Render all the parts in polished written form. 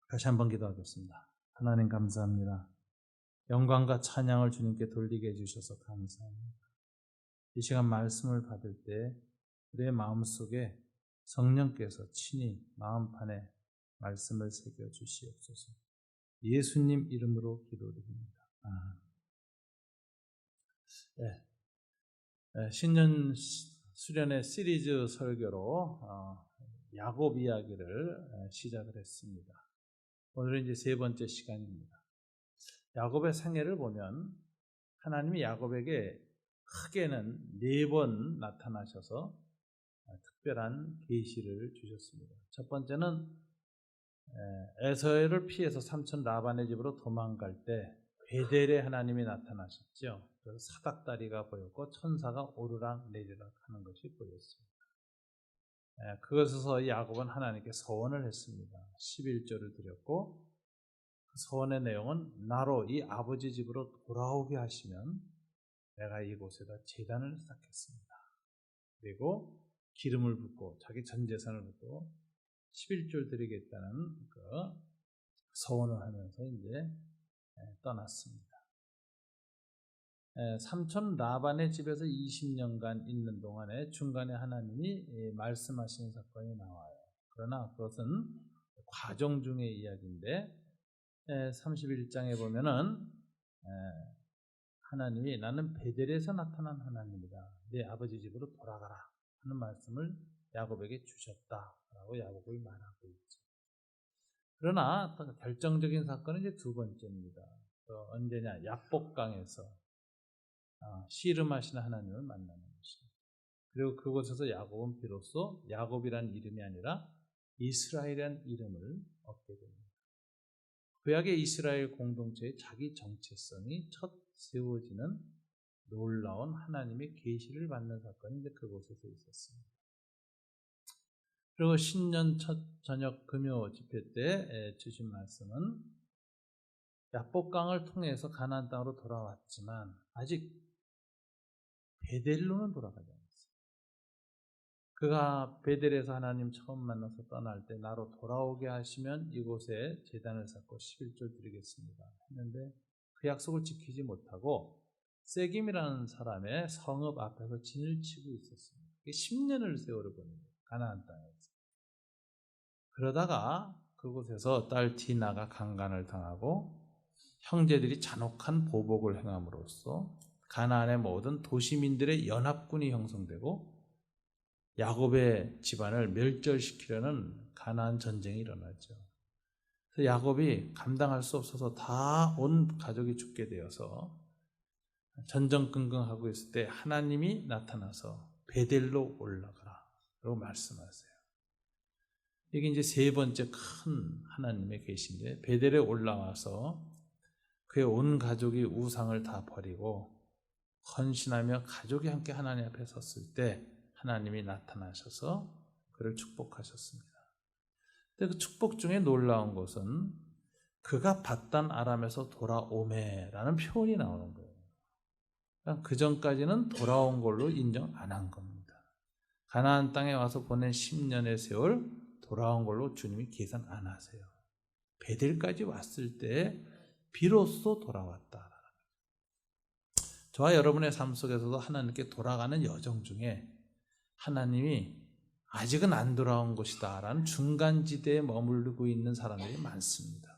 다시 한번 기도하겠습니다. 하나님 감사합니다. 영광과 찬양을 주님께 돌리게 해주셔서 감사합니다. 이 시간 말씀을 받을 때 우리의 마음속에 성령께서 친히 마음판에 말씀을 새겨 주시옵소서. 예수님 이름으로 기도드립니다. 신년 수련의 시리즈 설교로 야곱 이야기를 시작을 했습니다. 오늘은 이제 세 번째 시간입니다. 야곱의 생애를 보면 하나님이 야곱에게 크게는 4번 나타나셔서 특별한 계시를 주셨습니다. 첫 번째는 에서를 피해서 삼촌 라반의 집으로 도망갈 때 베델에 하나님이 나타나셨죠. 그래서 사닥다리가 보였고 천사가 오르락 내리락 하는 것이 보였습니다. 그것에서 야곱은 하나님께 서원을 했습니다. 11조를 드렸고 그 서원의 내용은 나로 이 아버지 집으로 돌아오게 하시면 내가 이곳에다 제단을 쌓겠습니다. 그리고 기름을 붓고 자기 전 재산을 붓고 11조를 드리겠다는 그 서원을 하면서 이제 떠났습니다. 삼촌 라반의 집에서 20년간 있는 동안에 중간에 하나님이 말씀하신 사건이 나와요. 그러나 그것은 과정 중의 이야기인데 31장에 보면은 하나님이 나는 베델에서 나타난 하나님이다. 네 아버지 집으로 돌아가라 하는 말씀을 야곱에게 주셨다라고 야곱을 말하고 있죠. 그러나 결정적인 사건은 이제 두 번째입니다. 언제냐? 약복강에서 씨름하시는 하나님을 만나는 것입니다. 그리고 그곳에서 야곱은 비로소 야곱이란 이름이 아니라 이스라엘이란 이름을 얻게 됩니다. 구약의 이스라엘 공동체의 자기 정체성이 첫 세워지는 놀라운 하나님의 계시를 받는 사건이 이제 그곳에서 있었습니다. 그리고 신년 첫 저녁 금요 집회 때 주신 말씀은 약복강을 통해서 가나안 땅으로 돌아왔지만 아직 베델로는 돌아가지 않았어요. 그가 베델에서 하나님 처음 만나서 떠날 때 나로 돌아오게 하시면 이곳에 제단을 쌓고 11조 드리겠습니다 했는데 그 약속을 지키지 못하고 세김이라는 사람의 성읍 앞에서 진을 치고 있었습니다. 10년을 세월을 보내요. 가나안 땅에서. 그러다가 그곳에서 딸 디나가 강간을 당하고 형제들이 잔혹한 보복을 행함으로써 가나안의 모든 도시민들의 연합군이 형성되고 야곱의 집안을 멸절시키려는 가나안 전쟁이 일어나죠. 그래서 야곱이 감당할 수 없어서 다 온 가족이 죽게 되어서 전전긍긍하고 있을 때 하나님이 나타나서 베델로 올라가라 라고 말씀하세요. 이게 이제 세 번째 큰 하나님의 계시인데 베델에 올라와서 그의 온 가족이 우상을 다 버리고 헌신하며 가족이 함께 하나님 앞에 섰을 때 하나님이 나타나셔서 그를 축복하셨습니다. 근데 그 축복 중에 놀라운 것은 그가 받단 아람에서 돌아오매라는 표현이 나오는 거예요. 그 전까지는 돌아온 걸로 인정 안 한 겁니다. 가나안 땅에 와서 보낸 10년의 세월 돌아온 걸로 주님이 계산 안 하세요. 베델까지 왔을 때 비로소 돌아왔다. 저와 여러분의 삶 속에서도 하나님께 돌아가는 여정 중에 하나님이 아직은 안 돌아온 것이다 라는 중간지대에 머무르고 있는 사람들이 많습니다.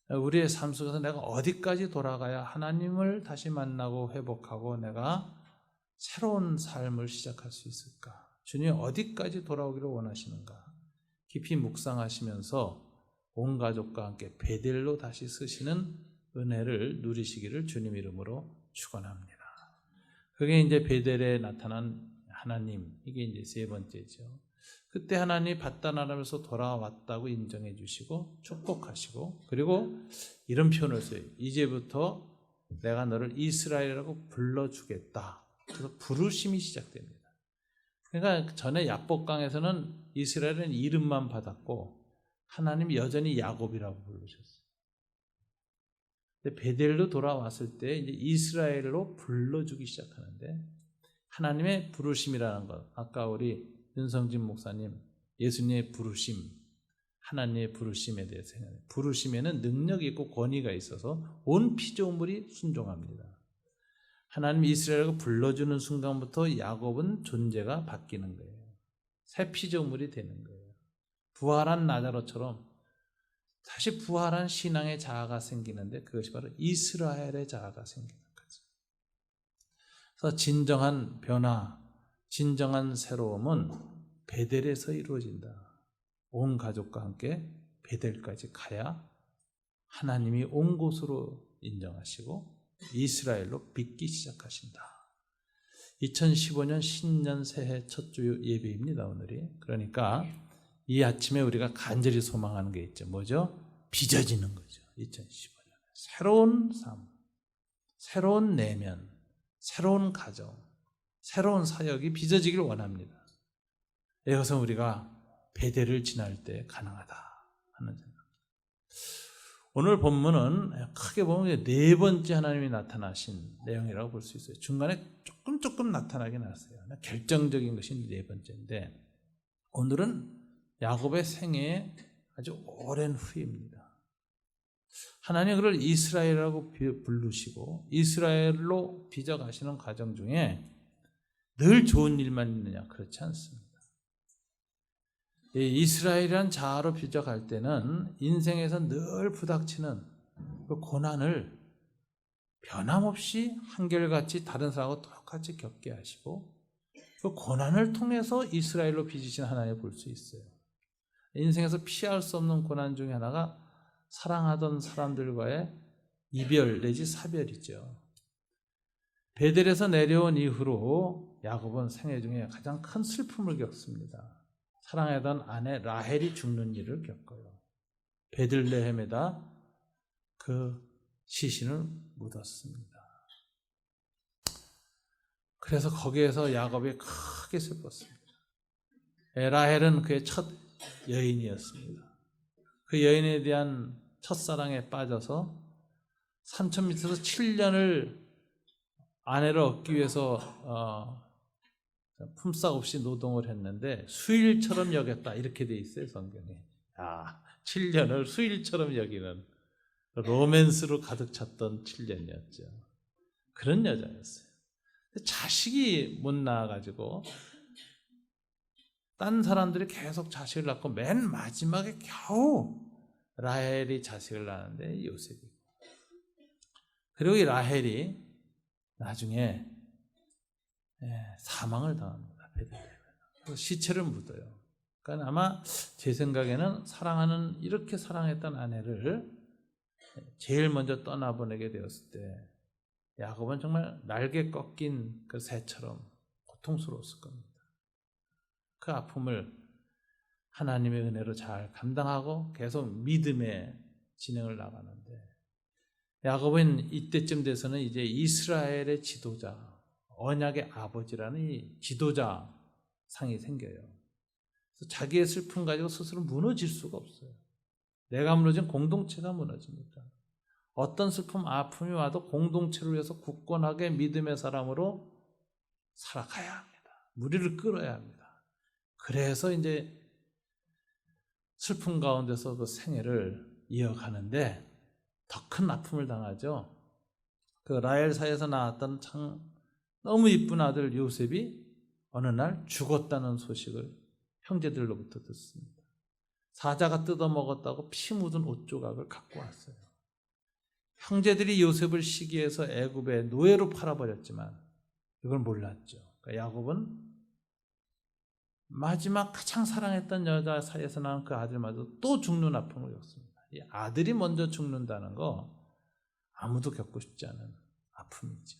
우리의 삶 속에서 내가 어디까지 돌아가야 하나님을 다시 만나고 회복하고 내가 새로운 삶을 시작할 수 있을까? 주님이 어디까지 돌아오기를 원하시는가? 깊이 묵상하시면서 온 가족과 함께 베델로 다시 서시는 은혜를 누리시기를 주님 이름으로 축원합니다. 그게 이제 베델에 나타난 하나님, 이게 이제 세 번째죠. 그때 하나님이 받단 아람에서 돌아왔다고 인정해 주시고 축복하시고 그리고 이런 표현을 써요. 이제부터 내가 너를 이스라엘이라고 불러주겠다. 그래서 부르심이 시작됩니다. 그러니까 전에 약복강에서는 이스라엘은 이름만 받았고 하나님이 여전히 야곱이라고 부르셨어요. 근데 베델로 돌아왔을 때 이제 이스라엘로 불러주기 시작하는데 하나님의 부르심이라는 것, 아까 우리 윤성진 목사님 예수님의 부르심, 하나님의 부르심에 대해서 생각해요. 부르심에는 능력이 있고 권위가 있어서 온 피조물이 순종합니다. 하나님 이스라엘을 불러주는 순간부터 야곱은 존재가 바뀌는 거예요. 새 피조물이 되는 거예요. 부활한 나자로처럼 다시 부활한 신앙의 자아가 생기는데 그것이 바로 이스라엘의 자아가 생기는 거죠. 그래서 진정한 변화, 진정한 새로움은 베델에서 이루어진다. 온 가족과 함께 베델까지 가야 하나님이 온 곳으로 인정하시고 이스라엘로 빚기 시작하신다. 2015년 신년 새해 첫 주 예배입니다, 오늘이. 그러니까 이 아침에 우리가 간절히 소망하는 게 있죠. 뭐죠? 빚어지는 거죠. 2015년. 새로운 삶, 새로운 내면, 새로운 가정, 새로운 사역이 빚어지길 원합니다. 이것은 우리가 베델을 지날 때 가능하다 하는 생각. 오늘 본문은 크게 보면 네 번째 하나님이 나타나신 내용이라고 볼 수 있어요. 중간에 조금 나타나긴 했어요. 결정적인 것이 네 번째인데 오늘은 야곱의 생애의 아주 오랜 후입니다. 하나님 그를 이스라엘이라고 부르시고 이스라엘로 빚어가시는 과정 중에 늘 좋은 일만 있느냐? 그렇지 않습니다. 이스라엘이란 자아로 빚어갈 때는 인생에서 늘 부닥치는 그 고난을 변함없이 한결같이 다른 사람하고 똑같이 겪게 하시고 그 고난을 통해서 이스라엘로 빚으신 하나님을 볼 수 있어요. 인생에서 피할 수 없는 고난 중에 하나가 사랑하던 사람들과의 이별 내지 사별이죠. 베델에서 내려온 이후로 야곱은 생애 중에 가장 큰 슬픔을 겪습니다. 사랑하던 아내 라헬이 죽는 일을 겪어요. 베들레헴에다 그 시신을 묻었습니다. 그래서 거기에서 야곱이 크게 슬펐습니다. 라헬은 그의 첫 여인이었습니다. 그 여인에 대한 첫사랑에 빠져서 산천 밑에서 7년을 아내를 얻기 위해서 품삯 없이 노동을 했는데 수일처럼 여겼다 이렇게 돼 있어요, 성경에. 7년을 수일처럼 여기는 로맨스로 가득 찼던 7년이었죠. 그런 여자였어요. 자식이 못 낳아가지고 딴 사람들이 계속 자식을 낳고 맨 마지막에 겨우 라헬이 자식을 낳았는데 요셉이. 그리고 이 라헬이 나중에 사망을 당합니다. 베들레헴에서. 시체를 묻어요. 그러니까 아마 제 생각에는 이렇게 사랑했던 아내를 제일 먼저 떠나보내게 되었을 때 야곱은 정말 날개 꺾인 그 새처럼 고통스러웠을 겁니다. 그 아픔을 하나님의 은혜로 잘 감당하고 계속 믿음의 진행을 나가는데 야곱은 이때쯤 돼서는 이제 이스라엘의 지도자, 언약의 아버지라는 이 지도자 상이 생겨요. 그래서 자기의 슬픔 가지고 스스로 무너질 수가 없어요. 내가 무너진 공동체가 무너집니까? 어떤 슬픔, 아픔이 와도 공동체를 위해서 굳건하게 믿음의 사람으로 살아가야 합니다. 무리를 끌어야 합니다. 그래서 이제 슬픔 가운데서 그 생애를 이어가는데 더 큰 아픔을 당하죠. 그 라헬 사이에서 나왔던 참 너무 이쁜 아들 요셉이 어느 날 죽었다는 소식을 형제들로부터 듣습니다. 사자가 뜯어먹었다고 피 묻은 옷 조각을 갖고 왔어요. 형제들이 요셉을 시기해서 애굽의 노예로 팔아버렸지만 이걸 몰랐죠. 그러니까 야곱은 마지막 가장 사랑했던 여자 사이에서 낳은 그 아들마저 또 죽는 아픔을 겪습니다. 이 아들이 먼저 죽는다는 거 아무도 겪고 싶지 않은 아픔이죠.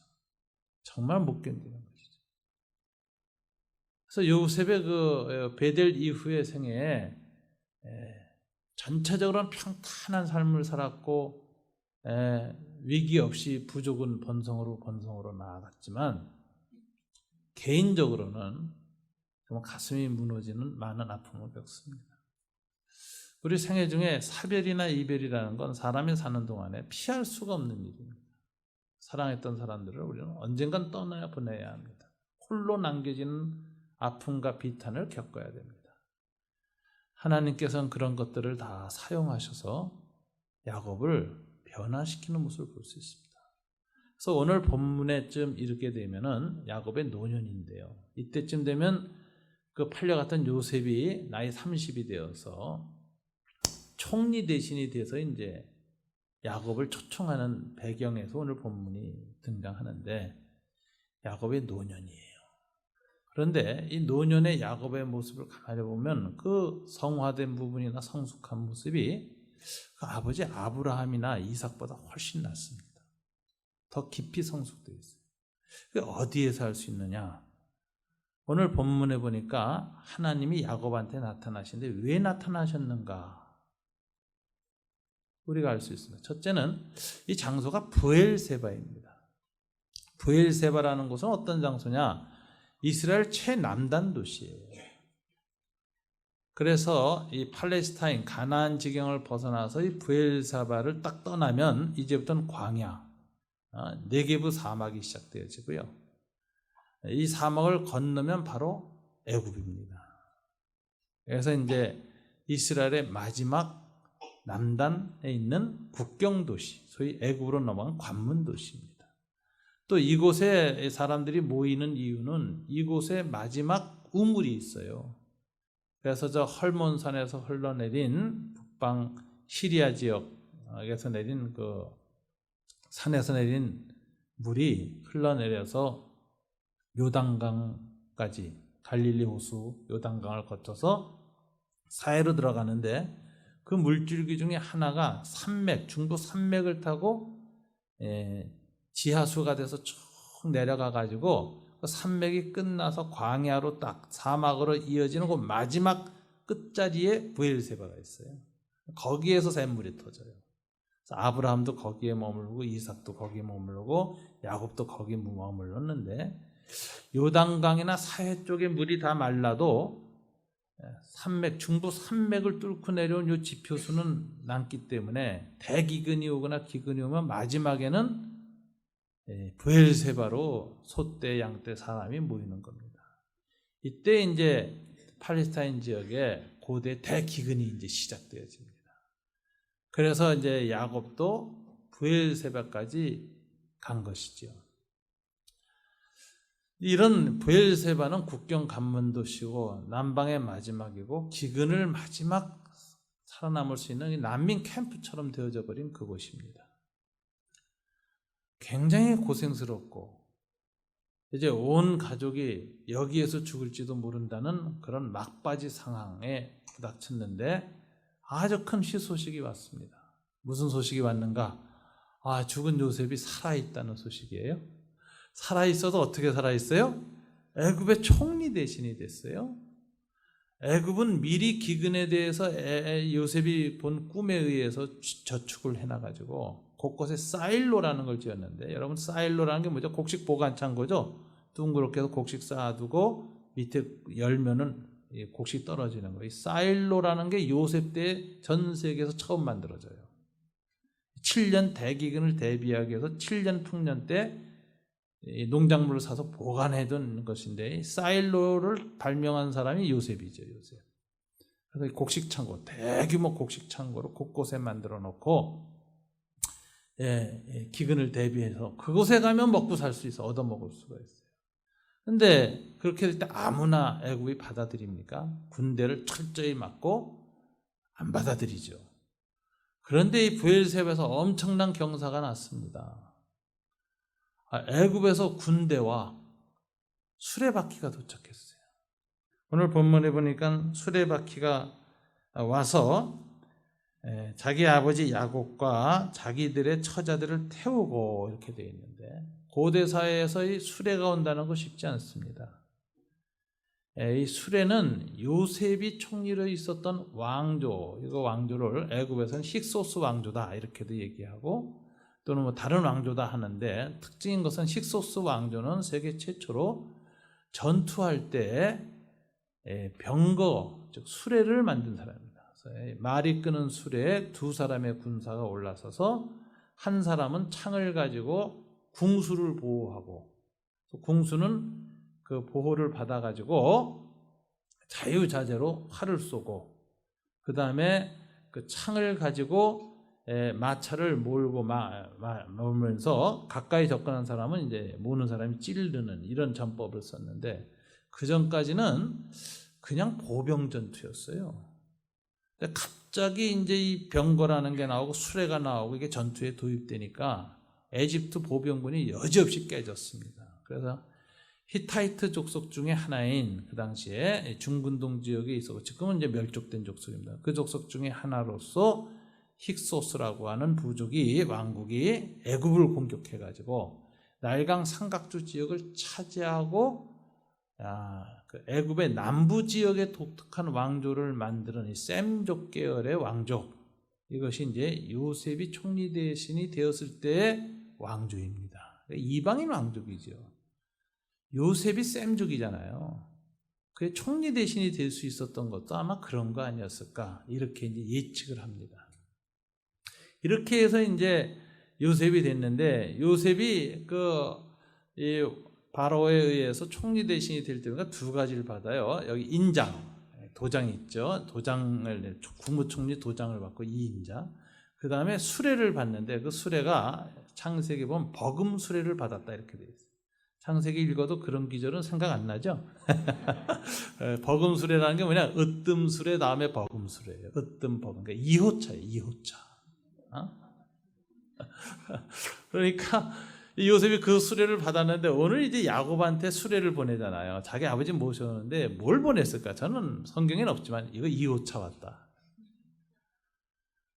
정말 못 견디는 것이죠. 그래서 요셉의 그 베델 이후의 생애에 전체적으로는 평탄한 삶을 살았고 위기 없이 부족은 번성으로 나아갔지만 개인적으로는 정말 가슴이 무너지는 많은 아픔을 겪습니다. 우리 생애 중에 사별이나 이별이라는 건 사람이 사는 동안에 피할 수가 없는 일입니다. 사랑했던 사람들을 우리는 언젠간 떠나야 보내야 합니다. 홀로 남겨지는 아픔과 비탄을 겪어야 됩니다. 하나님께서는 그런 것들을 다 사용하셔서 야곱을 변화시키는 모습을 볼 수 있습니다. 그래서 오늘 본문에쯤 이르게 되면은 야곱의 노년인데요. 이때쯤 되면 그 팔려갔던 요셉이 나이 30이 되어서 총리 대신이 돼서 이제 야곱을 초청하는 배경에서 오늘 본문이 등장하는데 야곱의 노년이에요. 그런데 이 노년의 야곱의 모습을 가만히 보면 그 성화된 부분이나 성숙한 모습이 그 아버지 아브라함이나 이삭보다 훨씬 낫습니다. 더 깊이 성숙되어 있어요. 그 어디에서 할 수 있느냐? 오늘 본문에 보니까 하나님이 야곱한테 나타나시는데 왜 나타나셨는가? 우리가 알 수 있습니다. 첫째는 이 장소가 브엘세바입니다. 브엘세바라는 곳은 어떤 장소냐? 이스라엘 최남단 도시예요. 그래서 이 팔레스타인 가나안 지경을 벗어나서 이 브엘세바를 딱 떠나면 이제부터는 광야, 네게브 사막이 시작되어지고요. 이 사막을 건너면 바로 애굽입니다. 그래서 이제 이스라엘의 마지막 남단에 있는 국경 도시, 소위 애굽으로 넘어간 관문 도시입니다. 또 이곳에 사람들이 모이는 이유는 이곳에 마지막 우물이 있어요. 그래서 저 헐몬산에서 흘러내린 북방 시리아 지역에서 내린 그 산에서 내린 물이 흘러내려서 요단강까지 갈릴리 호수 요단강을 거쳐서 사해로 들어가는데 그 물줄기 중에 하나가 산맥, 중부 산맥을 타고 지하수가 돼서 쭉 내려가 가지고 그 산맥이 끝나서 광야로 딱 사막으로 이어지는 그 마지막 끝자리에 브엘세바가 있어요. 거기에서 샘물이 터져요. 아브라함도 거기에 머물고 이삭도 거기에 머물고 야곱도 거기에 머물렀는데 요단강이나 사해 쪽에 물이 다 말라도 산맥, 중부 산맥을 뚫고 내려온 이 지표수는 남기 때문에 대기근이 오거나 기근이 오면 마지막에는 브엘세바로 소떼 양떼 사람이 모이는 겁니다. 이때 이제 팔레스타인 지역에 고대 대기근이 이제 시작되어집니다. 그래서 이제 야곱도 브엘세바까지 간 것이죠. 이런 브엘세바는 국경 관문 도시고 남방의 마지막이고 기근을 마지막 살아남을 수 있는 난민 캠프처럼 되어져 버린 그곳입니다. 굉장히 고생스럽고 이제 온 가족이 여기에서 죽을지도 모른다는 그런 막바지 상황에 부닥쳤는데 아주 큰 희소식이 왔습니다. 무슨 소식이 왔는가? 죽은 요셉이 살아있다는 소식이에요. 살아있어도 어떻게 살아있어요? 애굽의 총리 대신이 됐어요. 애굽은 미리 기근에 대해서 요셉이 본 꿈에 의해서 저축을 해놔가지고 곳곳에 사일로라는 걸 지었는데 여러분 사일로라는 게 뭐죠? 곡식 보관창고죠. 둥그렇게 해서 곡식 쌓아두고 밑에 열면은 곡식 떨어지는 거예요. 이 사일로라는 게 요셉 때 전 세계에서 처음 만들어져요. 7년 대기근을 대비하기 위해서 7년 풍년 때 농작물을 사서 보관해둔 것인데 사일로를 발명한 사람이 요셉이죠. 요셉. 그래서 곡식창고, 대규모 곡식창고를 곳곳에 만들어 놓고 기근을 대비해서 그곳에 가면 먹고 살 수 있어. 얻어먹을 수가 있어요. 근데 그렇게 될 때 아무나 애굽이 받아들입니까? 군대를 철저히 막고 안 받아들이죠. 그런데 이 브엘세바에서 엄청난 경사가 났습니다. 애굽에서 군대와 수레바퀴가 도착했어요. 오늘 본문에 보니까 수레바퀴가 와서 자기 아버지 야곱과 자기들의 처자들을 태우고 이렇게 되어 있는데 고대 사회에서 이 수레가 온다는 거 쉽지 않습니다. 이 수레는 요셉이 총리로 있었던 왕조, 이거 왕조를 애굽에서는 힉소스 왕조다 이렇게도 얘기하고 또는 뭐 다른 왕조다 하는데 특징인 것은 힉소스 왕조는 세계 최초로 전투할 때 병거, 즉 수레를 만든 사람입니다. 그래서 말이 끄는 수레에 두 사람의 군사가 올라서서 한 사람은 창을 가지고 궁수를 보호하고 궁수는 그 보호를 받아가지고 자유자재로 활을 쏘고 그 다음에 그 창을 가지고 마차를 몰면서 가까이 접근한 사람은 이제 모는 사람이 찌르는 이런 전법을 썼는데, 그 전까지는 그냥 보병 전투였어요. 근데 갑자기 이제 이 병거라는 게 나오고 수레가 나오고 이게 전투에 도입되니까 에집트 보병군이 여지없이 깨졌습니다. 그래서 히타이트 족속 중에 하나인, 그 당시에 중근동 지역에 있었고 지금은 이제 멸족된 족속입니다. 그 족속 중에 하나로서 힉소스라고 하는 부족이, 왕국이 애굽을 공격해가지고 나일강 삼각주 지역을 차지하고 그 애굽의 남부 지역에 독특한 왕조를 만드는 이 셈족 계열의 왕족, 이것이 이제 요셉이 총리 대신이 되었을 때의 왕조입니다. 이방인 왕족이죠. 요셉이 셈족이잖아요. 그의 총리 대신이 될 수 있었던 것도 아마 그런 거 아니었을까, 이렇게 이제 예측을 합니다. 이렇게 해서 이제 요셉이 됐는데, 요셉이 이 바로에 의해서 총리 대신이 될 때가 두 가지를 받아요. 여기 인장, 도장이 있죠. 도장을, 국무총리 도장을 받고 2인자. 그 다음에 수레를 받는데, 그 수레가 창세기 보면 버금 수레를 받았다 이렇게 되어 있어요. 창세기 읽어도 그런 기절은 생각 안 나죠? 버금 수레라는 게 뭐냐? 으뜸 수레 다음에 버금 수레예요. 으뜸 버금. 그러니까 2호차예요. 2호차. 그러니까 요셉이 그 수레를 받았는데, 오늘 이제 야곱한테 수레를 보내잖아요. 자기 아버지 모셨는데 뭘 보냈을까? 저는 성경에는 없지만 이거 2호차 왔다.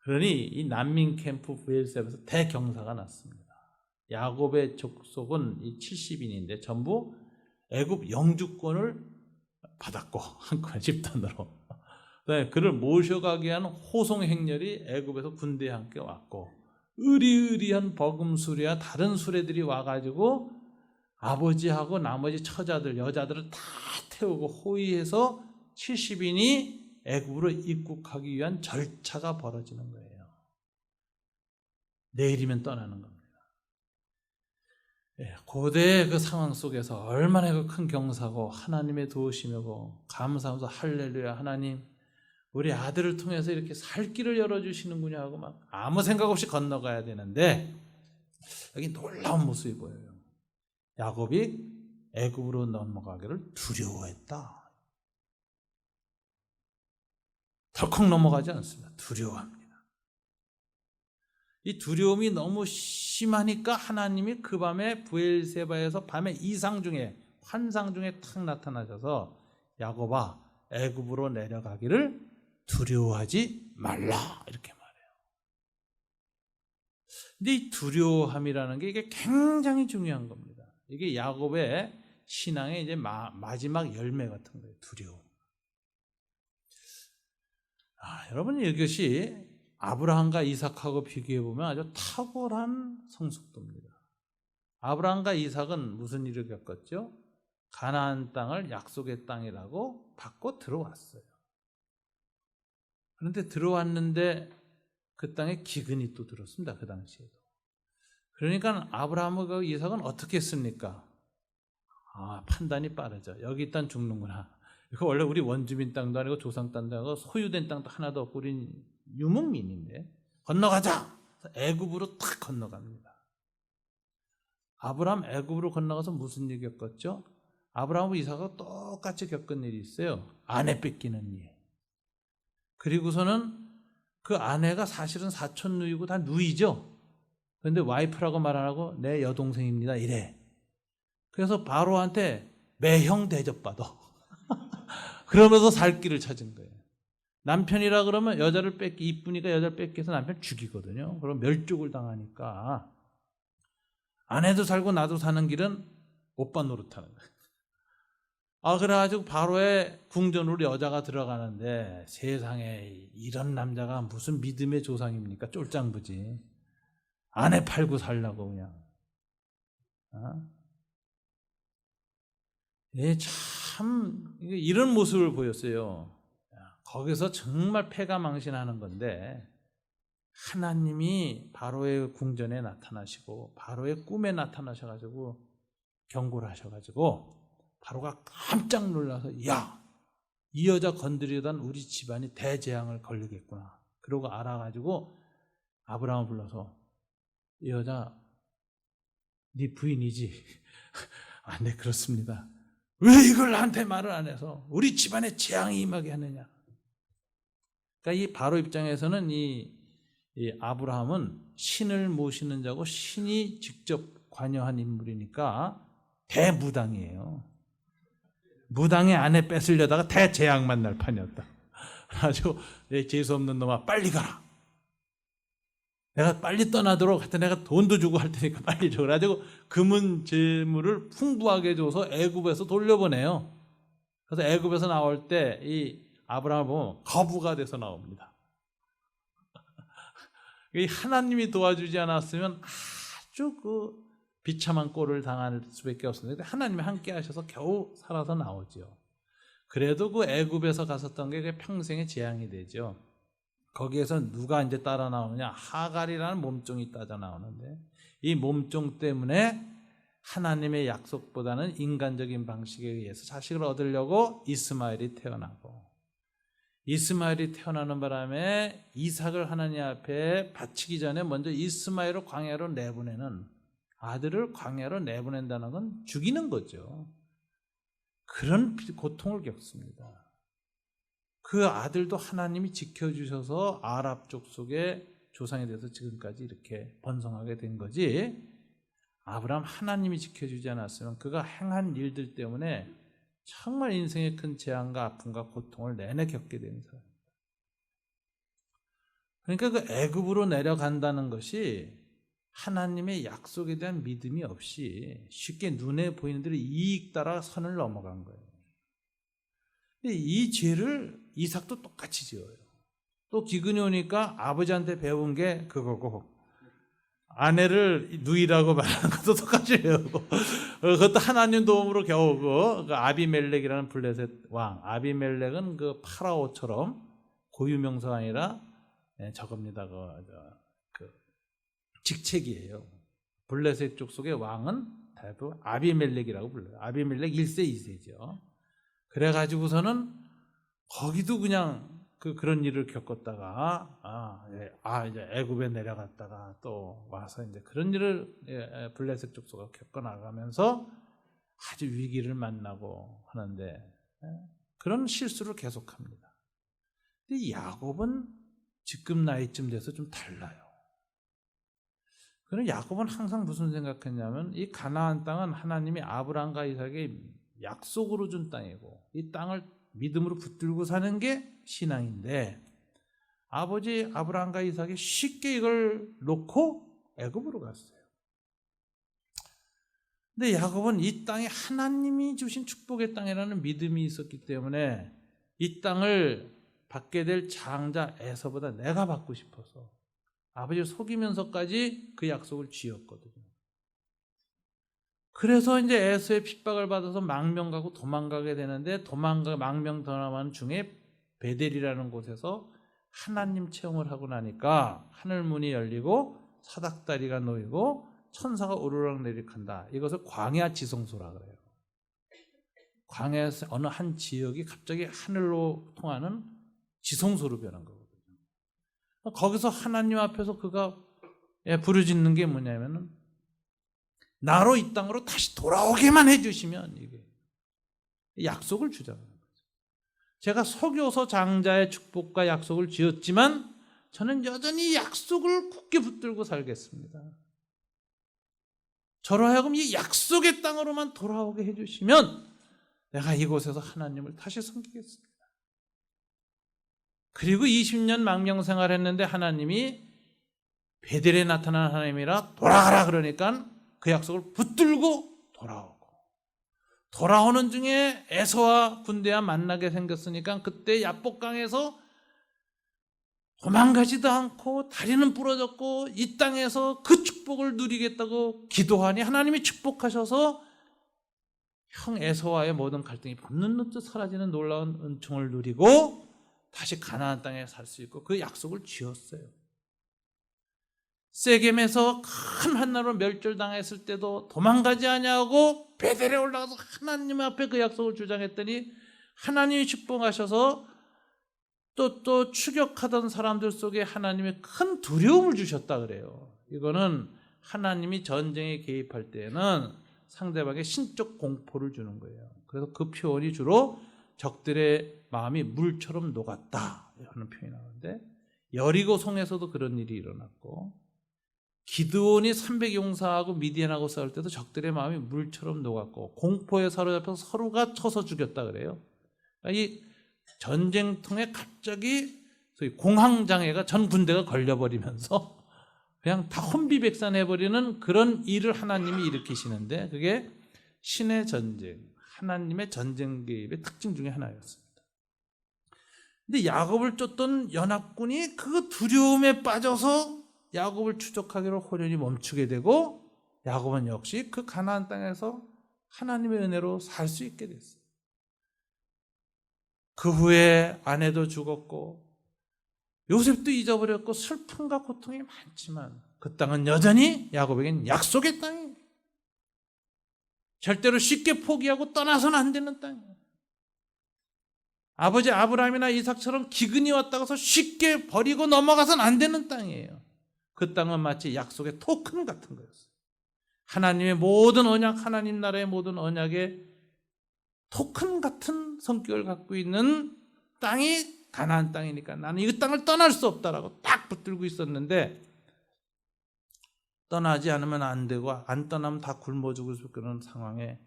그러니 이 난민 캠프 브엘셉에서 대경사가 났습니다. 야곱의 족속은 이 70인인데 전부 애굽 영주권을 받았고, 한꺼번에 집단으로. 그를 모셔가기 위한 호송 행렬이 애굽에서 군대에 함께 왔고, 의리의리한 버금 수레와 다른 수레들이 와가지고 아버지하고 나머지 처자들, 여자들을 다 태우고 호위해서 70인이 애굽으로 입국하기 위한 절차가 벌어지는 거예요. 내일이면 떠나는 겁니다. 고대의 그 상황 속에서 얼마나 그 큰 경사고 하나님의 도우심이고 감사하면서 할렐루야, 하나님 우리 아들을 통해서 이렇게 살 길을 열어주시는구나 하고 막 아무 생각 없이 건너가야 되는데, 여기 놀라운 모습이 보여요. 야곱이 애굽으로 넘어가기를 두려워했다. 덜컥 넘어가지 않습니다. 두려워합니다. 이 두려움이 너무 심하니까 하나님이 그 밤에 브엘세바에서 밤에 이상 중에, 환상 중에 탁 나타나셔서 야곱아 애굽으로 내려가기를 두려워하지 말라 이렇게 말해요. 근데 이 두려워함이라는 게 이게 굉장히 중요한 겁니다. 이게 야곱의 신앙의 이제 마지막 열매 같은 거예요. 두려움. 여러분, 이것이 아브라함과 이삭하고 비교해 보면 아주 탁월한 성숙도입니다. 아브라함과 이삭은 무슨 일을 겪었죠? 가나안 땅을 약속의 땅이라고 받고 들어왔어요. 그런데 들어왔는데 그 땅에 기근이 또 들었습니다. 그 당시에도. 그러니까 아브라함과 이삭은 어떻게 했습니까? 판단이 빠르죠. 여기 일단 죽는구나. 이거 원래 우리 원주민 땅도 아니고 조상 땅도 아니고 소유된 땅도 하나도 없고 우린 유목민인데 건너가자. 애굽으로 탁 건너갑니다. 아브라함 애굽으로 건너가서 무슨 일 겪었죠? 아브라함과 이삭하고 똑같이 겪은 일이 있어요. 아내 뺏기는 일. 그리고서는 그 아내가 사실은 사촌 누이고 다 누이죠. 그런데 와이프라고 말 안 하고 내 여동생입니다 이래. 그래서 바로한테 매형 대접받아. 그러면서 살 길을 찾은 거예요. 남편이라 그러면 여자를 이쁘니까 여자를 뺏겨서 남편 죽이거든요. 그럼 멸족을 당하니까 아내도 살고 나도 사는 길은 오빠 노릇하는 거예요. 그래가지고 바로의 궁전으로 여자가 들어가는데, 세상에 이런 남자가 무슨 믿음의 조상입니까? 쫄짱부지. 아내 팔고 살라고 그냥. 참 이런 모습을 보였어요. 거기서 정말 패가망신하는 건데, 하나님이 바로의 궁전에 나타나시고 바로의 꿈에 나타나셔가지고 경고를 하셔가지고 바로가 깜짝 놀라서, 야 이 여자 건드리던 우리 집안이 대재앙을 걸리겠구나. 그러고 알아가지고 아브라함을 불러서 이 여자 네 부인이지? 아, 네 그렇습니다. 왜 이걸 나한테 말을 안 해서 우리 집안에 재앙이 임하게 하느냐. 그러니까 이 바로 입장에서는 이 아브라함은 신을 모시는 자고 신이 직접 관여한 인물이니까 대무당이에요. 무당의 아내 뺏으려다가 대재앙 만날 판이었다. 아주 재수 없는 놈아 빨리 가라. 내가 빨리 떠나도록 하여튼 내가 돈도 주고 할 테니까 빨리 줘. 그래가지고 금은 재물을 풍부하게 줘서 애굽에서 돌려보내요. 그래서 애굽에서 나올 때 이 아브라함을 보면 거부가 돼서 나옵니다. 하나님이 도와주지 않았으면 아주 그 비참한 꼴을 당할 수밖에 없었는데 하나님이 함께 하셔서 겨우 살아서 나오죠. 그래도 그 애굽에서 갔었던 게 평생의 재앙이 되죠. 거기에서 누가 이제 따라 나오느냐? 하갈이라는 몸종이 따져 나오는데 이 몸종 때문에 하나님의 약속보다는 인간적인 방식에 의해서 자식을 얻으려고 이스마엘이 태어나고 이스마엘이 태어나는 바람에 이삭을 하나님 앞에 바치기 전에 먼저 이스마엘을 광야로 내보내는 아들을 광야로 내보낸다는 건 죽이는 거죠. 그런 고통을 겪습니다. 그 아들도 하나님이 지켜주셔서 아랍 족속의 조상이 돼서 지금까지 이렇게 번성하게 된 거지. 아브라함 하나님이 지켜주지 않았으면 그가 행한 일들 때문에 정말 인생의 큰 재앙과 아픔과 고통을 내내 겪게 되는 사람입니다. 그러니까 그 애굽으로 내려간다는 것이 하나님의 약속에 대한 믿음이 없이 쉽게 눈에 보이는 대로 이익 따라 선을 넘어간 거예요. 이 죄를 이삭도 똑같이 지어요. 또 기근이 오니까 아버지한테 배운 게 그거고 아내를 누이라고 말하는 것도 똑같이 배우고 그것도 하나님 도움으로 겨우고 그 아비멜렉이라는 블레셋 왕 아비멜렉은 그 파라오처럼 고유명사가 아니라 저겁니다. 그 직책이에요. 블레셋 족속의 왕은 대부분 아비멜렉이라고 불러요. 아비멜렉 1세 2세죠. 그래가지고서는 거기도 그냥 그런 일을 겪었다가 이제 애굽에 내려갔다가 또 와서 이제 그런 일을 블레셋 족속가 겪어나가면서 아주 위기를 만나고 하는데 그런 실수를 계속합니다. 근데 야곱은 지금 나이쯤 돼서 좀 달라요. 그럼 야곱은 항상 무슨 생각했냐면 이 가나안 땅은 하나님이 아브라함과 이삭에게 약속으로 준 땅이고 이 땅을 믿음으로 붙들고 사는 게 신앙인데 아버지 아브라함과 이삭이 쉽게 이걸 놓고 애굽으로 갔어요. 근데 야곱은 이 땅이 하나님이 주신 축복의 땅이라는 믿음이 있었기 때문에 이 땅을 받게 될 장자 에서보다 내가 받고 싶어서 아버지를 속이면서까지 그 약속을 지었거든요. 그래서 이제 에서의 핍박을 받아서 망명 가고 도망가게 되는데 망명 도망하는 중에 베델이라는 곳에서 하나님 체험을 하고 나니까 하늘 문이 열리고 사닥다리가 놓이고 천사가 오르락내리락한다. 이것을 광야 지성소라 그래요. 광야에서 어느 한 지역이 갑자기 하늘로 통하는 지성소로 변한 거거든요. 거기서 하나님 앞에서 그가 부르짖는 게 뭐냐면은 나로 이 땅으로 다시 돌아오게만 해주시면 이게 약속을 주자는 거죠. 제가 속여서 장자의 축복과 약속을 지었지만 저는 여전히 약속을 굳게 붙들고 살겠습니다. 저로 하여금 이 약속의 땅으로만 돌아오게 해주시면 내가 이곳에서 하나님을 다시 섬기겠습니다. 그리고 20년 망명 생활했는데 하나님이 베델에 나타난 하나님이라 돌아가라 그러니까 그 약속을 붙들고 돌아오는 중에 에서와 군대와 만나게 생겼으니까 그때 야복강에서 도망가지도 않고 다리는 부러졌고 이 땅에서 그 축복을 누리겠다고 기도하니 하나님이 축복하셔서 형 에서와의 모든 갈등이 밟는 듯 사라지는 놀라운 은총을 누리고 다시 가나안 땅에 살 수 있고 그 약속을 지었어요. 세겜에서 큰 한나로 멸절당했을 때도 도망가지 아니하고 베델에 올라가서 하나님 앞에 그 약속을 주장했더니 하나님이 축복하셔서 또 추격하던 사람들 속에 하나님의 큰 두려움을 주셨다 그래요. 이거는 하나님이 전쟁에 개입할 때는 상대방의 신적 공포를 주는 거예요. 그래서 그 표현이 주로 적들의 마음이 물처럼 녹았다 하는 표현이 나오는데, 여리고 성에서도 그런 일이 일어났고, 기드온이 300 용사하고 미디안하고 싸울 때도 적들의 마음이 물처럼 녹았고, 공포에 사로잡혀서 서로가 쳐서 죽였다 그래요. 이 전쟁통에 갑자기 공황장애가 전 군대가 걸려버리면서 그냥 다 혼비백산해버리는 그런 일을 하나님이 일으키시는데, 그게 신의 전쟁, 하나님의 전쟁 개입의 특징 중에 하나였습니다. 근데 야곱을 쫓던 연합군이 그 두려움에 빠져서 야곱을 추적하기로 호련히 멈추게 되고, 야곱은 역시 그 가나안 땅에서 하나님의 은혜로 살 수 있게 됐어요. 그 후에 아내도 죽었고 요셉도 잊어버렸고 슬픔과 고통이 많지만, 그 땅은 여전히 야곱에겐 약속의 땅이에요. 절대로 쉽게 포기하고 떠나서는 안 되는 땅이에요. 아버지 아브라함이나 이삭처럼 기근이 왔다고 해서 쉽게 버리고 넘어가서는 안 되는 땅이에요. 그 땅은 마치 약속의 토큰 같은 거였어요. 하나님의 모든 언약, 하나님 나라의 모든 언약의 토큰 같은 성격을 갖고 있는 땅이 가나안 땅이니까 나는 이 땅을 떠날 수 없다라고 딱 붙들고 있었는데, 떠나지 않으면 안 되고 안 떠나면 다 굶어 죽을 수 있는 상황에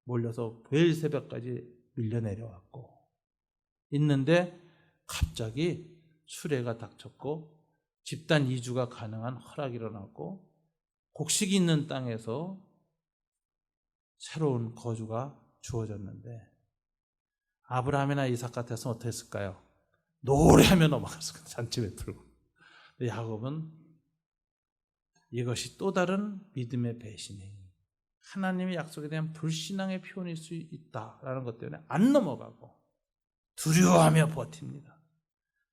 몰려서 매일 새벽까지 밀려 내려왔고 있는데, 갑자기 수레가 닥쳤고 집단 이주가 가능한 허락이 일어났고 곡식이 있는 땅에서 새로운 거주가 주어졌는데, 아브라함이나 이삭 같아서 어땠을까요? 노래하며 넘어갔을 거예요. 잔치배 풀고. 야곱은 이것이 또 다른 믿음의 배신이, 하나님의 약속에 대한 불신앙의 표현일 수 있다라는 것 때문에 안 넘어가고 두려워하며 버팁니다.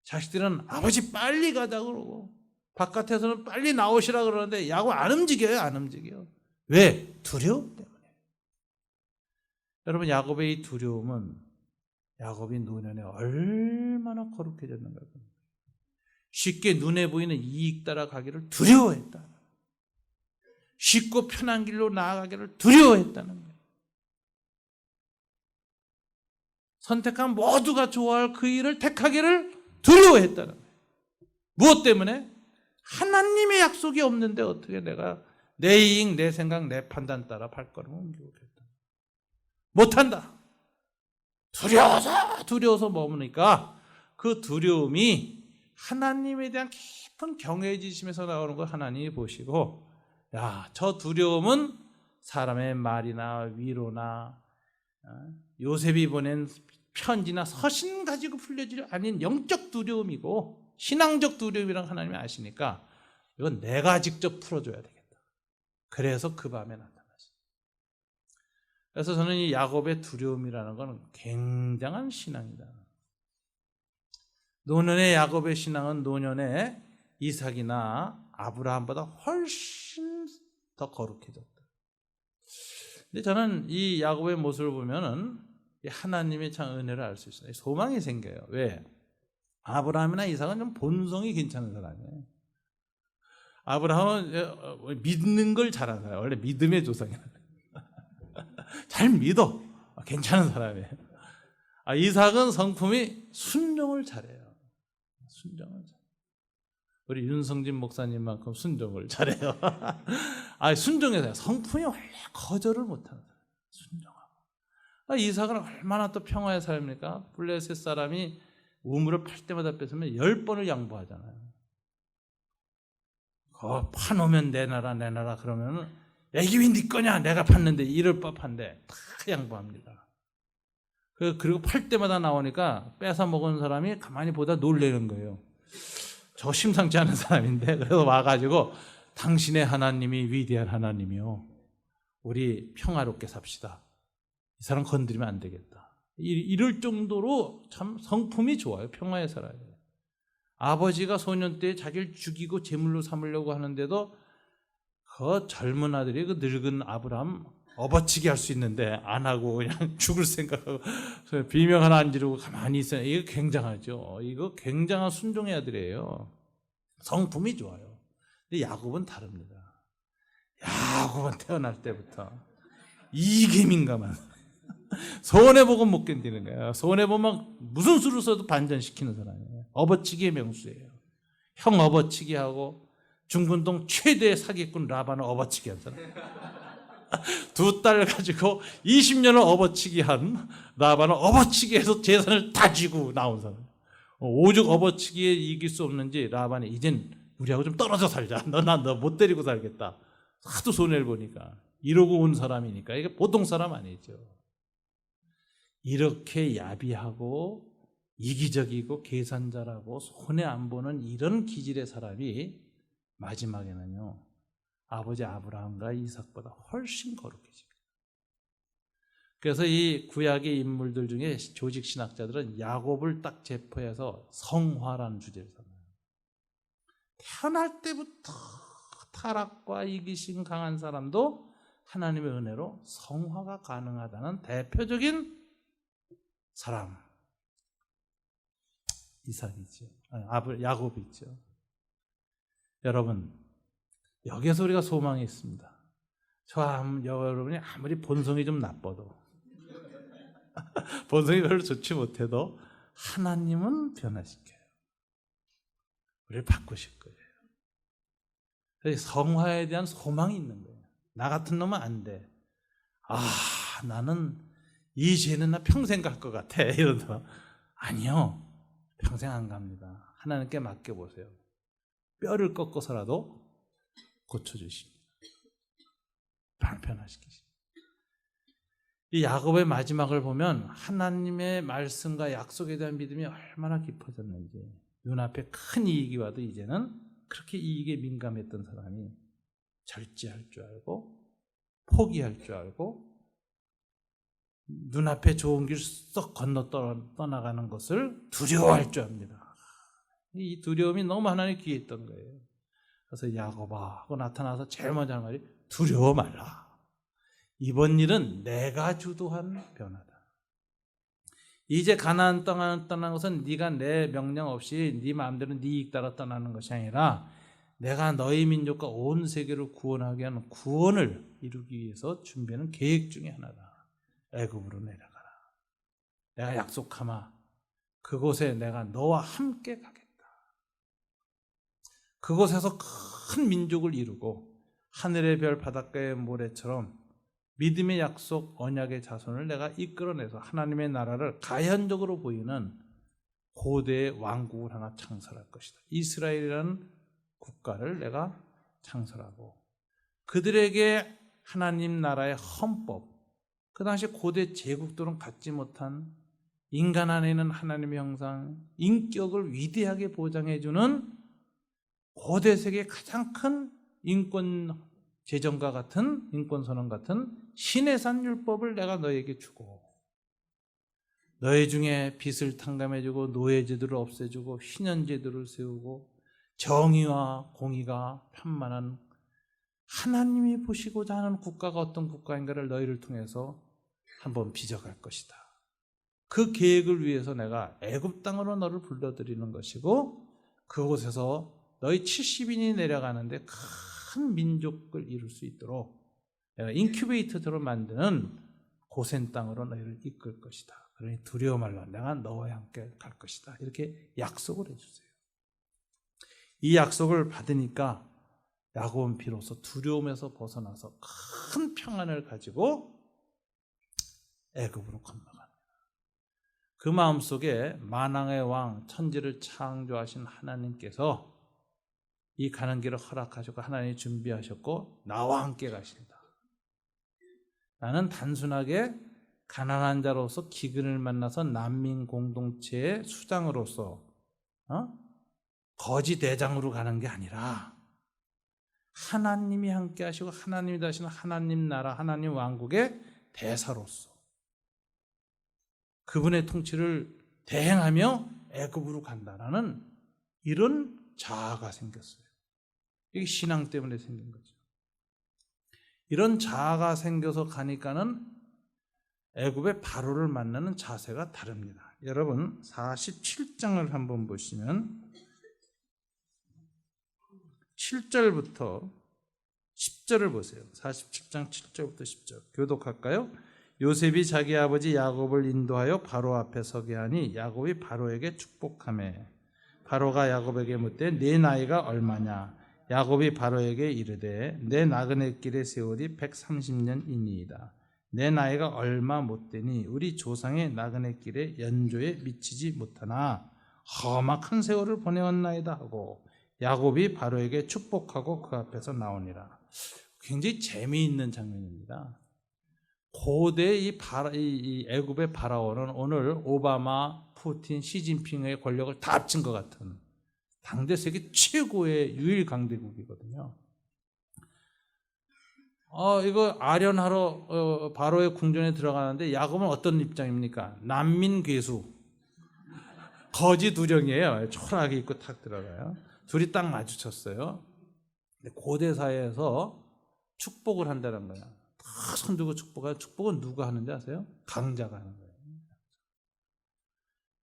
자식들은 아버지 빨리 가자 그러고 바깥에서는 빨리 나오시라 그러는데 야곱 안 움직여요. 안 움직여요. 왜? 두려움 때문에. 여러분, 야곱의 이 두려움은 야곱이 노년에 얼마나 거룩해졌는가. 쉽게 눈에 보이는 이익 따라가기를 두려워했다. 쉽고 편한 길로 나아가기를 두려워했다는 거예요. 선택한 모두가 좋아할 그 일을 택하기를 두려워했다는 거예요. 무엇 때문에? 하나님의 약속이 없는데 어떻게 내가 내 이익, 내 생각, 내 판단 따라 발걸음을 옮기겠다. 못한다. 두려워서 머무니까 그 두려움이 하나님에 대한 깊은 경외지심에서 나오는 걸 하나님이 보시고, 야, 저 두려움은 사람의 말이나 위로나 요셉이 보낸 편지나 서신 가지고 풀려질 아닌 영적 두려움이고 신앙적 두려움이란 하나님이 아시니까 이건 내가 직접 풀어줘야 되겠다. 그래서 그 밤에 나타나시. 그래서 저는 이 야곱의 두려움이라는 건 굉장한 신앙이다. 노년의 야곱의 신앙은 노년의 이삭이나 아브라함보다 훨씬 더 거룩해졌다. 근데 저는 이 야곱의 모습을 보면은 하나님의 참 은혜를 알 수 있어요. 소망이 생겨요. 왜? 아브라함이나 이삭은 좀 본성이 괜찮은 사람이에요. 아브라함은 믿는 걸 잘하는 사람이에요. 원래 믿음의 조상이에요. 잘 믿어. 괜찮은 사람이에요. 이삭은 성품이 순종을 잘해요. 순종을 잘해요. 우리 윤성진 목사님만큼 순종을 잘해요. 순종해서 성품이 원래 거절을 못하는 사람. 순종하고. 이삭은 얼마나 또 평화의 삶입니까? 블레셋 사람이 우물을 팔 때마다 뺏으면 10번을 양보하잖아요. 그거 파놓으면 내놔라 그러면 이게 왜 네 거냐? 내가 팠는데 이럴 법한데 다 양보합니다. 그리고 팔 때마다 나오니까 뺏어 먹은 사람이 가만히 보다 놀라는 거예요. 저 심상치 않은 사람인데. 그래서 와가지고 당신의 하나님이 위대한 하나님이요, 우리 평화롭게 삽시다. 이 사람 건드리면 안 되겠다. 이럴 정도로 참 성품이 좋아요. 평화에 살아요. 아버지가 소년 때 자기를 죽이고 제물로 삼으려고 하는데도 그 젊은 아들이 그 늙은 아브라함 업어치기 할 수 있는데 안 하고 그냥 죽을 생각하고 비명 하나 안 지르고 가만히 있어요. 이거 굉장하죠. 이거 굉장한 순종의 아들이에요. 성품이 좋아요. 근데 야곱은 다릅니다. 야곱은 태어날 때부터 이게 민감한 손해보고 못 견디는 거예요. 손해보면 무슨 수를 써도 반전시키는 사람이에요. 업어치기의 명수예요. 형 업어치기하고 중근동 최대의 사기꾼 라반을 업어치기 한 사람. 두 딸 가지고 20년을 업어치기 한 라반을 업어치기 해서 재산을 다 쥐고 나온 사람. 오죽 업어치기에 이길 수 없는지 라반이 이젠 우리하고 좀 떨어져 살자. 너 못 데리고 살겠다. 하도 손해를 보니까. 이러고 온 사람이니까 이게 보통 사람 아니죠. 이렇게 야비하고 이기적이고 계산자라고 손해 안 보는 이런 기질의 사람이 마지막에는요, 아버지 아브라함과 이삭보다 훨씬 거룩해집니다. 그래서 이 구약의 인물들 중에 조직 신학자들은 야곱을 딱 제포해서 성화라는 주제를 삼아요. 태어날 때부터 타락과 이기심 강한 사람도 하나님의 은혜로 성화가 가능하다는 대표적인 사람, 이삭이죠. 야곱이죠. 여러분, 여기에서 우리가 소망이 있습니다. 여러분이 아무리 본성이 좀 나빠도 본성이 별로 좋지 못해도 하나님은 변화시켜요. 우리를 바꾸실 거예요. 그래서 성화에 대한 소망이 있는 거예요. 나 같은 놈은 안 돼. 나는 이 죄는 나 평생 갈 것 같아. 이런 사람. 아니요. 평생 안 갑니다. 하나님께 맡겨보세요. 뼈를 꺾어서라도 고쳐주십니다. 변화시키십니다. 이 야곱의 마지막을 보면 하나님의 말씀과 약속에 대한 믿음이 얼마나 깊어졌는지, 눈앞에 큰 이익이 와도 이제는 그렇게 이익에 민감했던 사람이 절제할 줄 알고 포기할 줄 알고 눈앞에 좋은 길 썩 건너 떠나가는 것을 두려워할 줄 압니다. 이 두려움이 너무 하나님 귀에 있던 거예요. 그래서 야곱아 하고 나타나서 제일 먼저 하는 말이 두려워 말라. 이번 일은 내가 주도한 변화다. 이제 가나안 땅을 떠나는 것은 네가 내 명령 없이 네 마음대로 네 이익 따라 떠나는 것이 아니라 내가 너희 민족과 온 세계를 구원하기 위한 구원을 이루기 위해서 준비하는 계획 중에 하나다. 애굽으로 내려가라. 내가 약속하마 그곳에 내가 너와 함께 가겠다. 그곳에서 큰 민족을 이루고 하늘의 별 바닷가의 모래처럼 믿음의 약속 언약의 자손을 내가 이끌어내서 하나님의 나라를 가현적으로 보이는 고대의 왕국을 하나 창설할 것이다. 이스라엘이라는 국가를 내가 창설하고 그들에게 하나님 나라의 헌법, 그 당시 고대 제국들은 갖지 못한 인간 안에 있는 하나님의 형상, 인격을 위대하게 보장해주는 고대 세계의 가장 큰 인권 제정과 같은 인권선언 같은 신해산 율법을 내가 너에게 주고 너희 중에 빚을 탕감해주고 노예제도를 없애주고 희년제도를 세우고 정의와 공의가 편만한 하나님이 보시고자 하는 국가가 어떤 국가인가를 너희를 통해서 한번 빚어갈 것이다. 그 계획을 위해서 내가 애굽 땅으로 너를 불러들이는 것이고 그곳에서 너희 70인이 내려가는데 큰 민족을 이룰 수 있도록 내가 인큐베이터처럼 만드는 고센 땅으로 너희를 이끌 것이다. 그러니 두려워 말라. 내가 너와 함께 갈 것이다. 이렇게 약속을 해주세요. 이 약속을 받으니까 야곱은 비로소 두려움에서 벗어나서 큰 평안을 가지고 애굽으로 건너갑니다. 그 마음속에 만왕의 왕 천지를 창조하신 하나님께서 이 가는 길을 허락하셨고 하나님이 준비하셨고 나와 함께 가신다. 나는 단순하게 가난한 자로서 기근을 만나서 난민 공동체의 수장으로서 거지 대장으로 가는 게 아니라 하나님이 함께 하시고 하나님이 다시는 하나님 나라 하나님 왕국의 대사로서 그분의 통치를 대행하며 애굽으로 간다라는 이런 자아가 생겼어요. 이게 신앙 때문에 생긴 거죠. 이런 자아가 생겨서 가니까는 애굽의 바로를 만나는 자세가 다릅니다. 여러분 47장을 한번 보시면 7절부터 10절을 보세요. 47장 7절부터 10절 교독할까요? 요셉이 자기 아버지 야곱을 인도하여 바로 앞에 서게 하니 야곱이 바로에게 축복하매 바로가 야곱에게 묻되 네 나이가 얼마냐? 야곱이 바로에게 이르되 내 나그네 길의 세월이 130년이니이다. 내 나이가 얼마 못되니 우리 조상의 나그네 길의 연조에 미치지 못하나 험악한 세월을 보내었나이다 하고 야곱이 바로에게 축복하고 그 앞에서 나오니라. 굉장히 재미있는 장면입니다. 고대 이 애굽의 바라오는 오늘 오바마, 푸틴, 시진핑의 권력을 다 합친 것 같은 당대 세계 최고의 유일 강대국이거든요. 이거 아련하러 바로의 궁전에 들어가는데 야곱은 어떤 입장입니까? 난민 괴수, 거지 두령이에요. 초라하게 입고 탁 들어가요. 둘이 딱 마주쳤어요. 근데 고대 사회에서 축복을 한다는 거야. 다 손들고 축복하는. 축복은 누가 하는지 아세요? 강자가 하는 거예요.